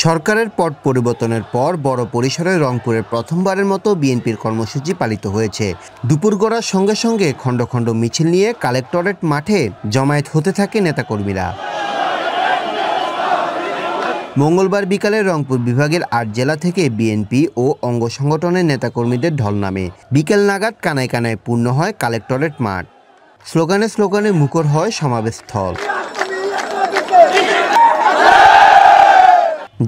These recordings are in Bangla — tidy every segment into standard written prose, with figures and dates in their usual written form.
সরকারের পট পরিবর্তনের পর বড় পরিসরে রংপুরের প্রথমবারের মতো বিএনপির কর্মসূচি পালিত হয়েছে। দুপুর গড়ার সঙ্গে সঙ্গে খণ্ড খণ্ড মিছিল নিয়ে কালেক্টরেট মাঠে জমায়েত হতে থাকে নেতাকর্মীরা। মঙ্গলবার বিকালে রংপুর বিভাগের ৮ জেলা থেকে বিএনপি ও অঙ্গ সংগঠনের নেতাকর্মীদের ঢল নামে। বিকেল নাগাদ কানায় কানায় পূর্ণ হয় কালেক্টরেট মাঠ। স্লোগানে স্লোগানে মুখর হয় সমাবেশস্থল।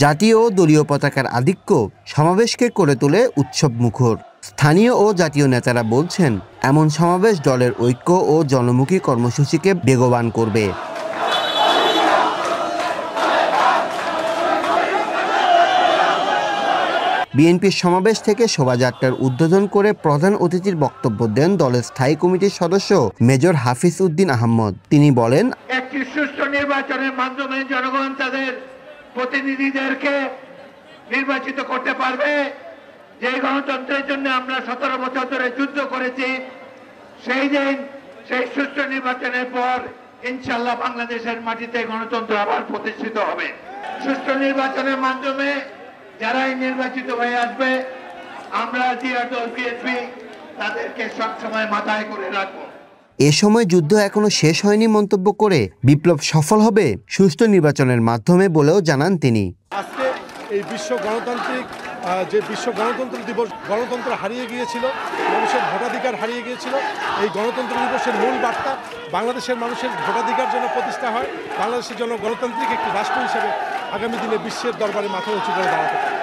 জাতীয় ও দলীয় পতাকার আধিক্য সমাবেশকে করে তোলে উৎসব মুখর। স্থানীয় ও জাতীয় নেতারা বলছেন, এমন সমাবেশ দলের ঐক্য ও জনমুখী কর্মসূচিকে বেগবান করবে। বিএনপির সমাবেশ থেকে শোভাযাত্রার উদ্বোধন করে প্রধান অতিথির বক্তব্য দেন দলের স্থায়ী কমিটির সদস্য মেজর হাফিজ উদ্দিন আহমদ। তিনি বলেন, একটি সুষ্ঠু নির্বাচনের মাধ্যমে জনগণ তাদের প্রতিনিধিদেরকে নির্বাচিত করতে পারবে। যে গণতন্ত্রের জন্য আমরা 17 বছর ধরে যুদ্ধ করেছি, সেই দিন সেই সুষ্ঠু নির্বাচনের পর ইনশাআল্লাহ বাংলাদেশের মাটিতে গণতন্ত্র আবার প্রতিষ্ঠিত হবে। সুষ্ঠু নির্বাচনের মাধ্যমে যারাই নির্বাচিত হয়ে আসবে, আমরা জিয়া দল বিএনপি তাদেরকে সবসময় মাথায় করে রাখবো। এ সময় যুদ্ধ এখনো শেষ হয়নি মন্তব্য করে বিপ্লব সফল হবে সুষ্ঠু নির্বাচনের মাধ্যমে বলেও জানান তিনি। আজকে এই বিশ্ব গণতন্ত্র দিবস, গণতন্ত্র হারিয়ে গিয়েছিল, মানুষের ভোটাধিকার হারিয়ে গিয়েছিল। এই গণতন্ত্র দিবসের মূল বার্তা বাংলাদেশের মানুষের ভোটাধিকার জন্য প্রতিষ্ঠা হয়, বাংলাদেশের জন্য গণতান্ত্রিক একটি রাষ্ট্র হিসেবে আগামী দিনে বিশ্বের দরবারে মাথা উঁচু করে দাঁড়াতে পারে।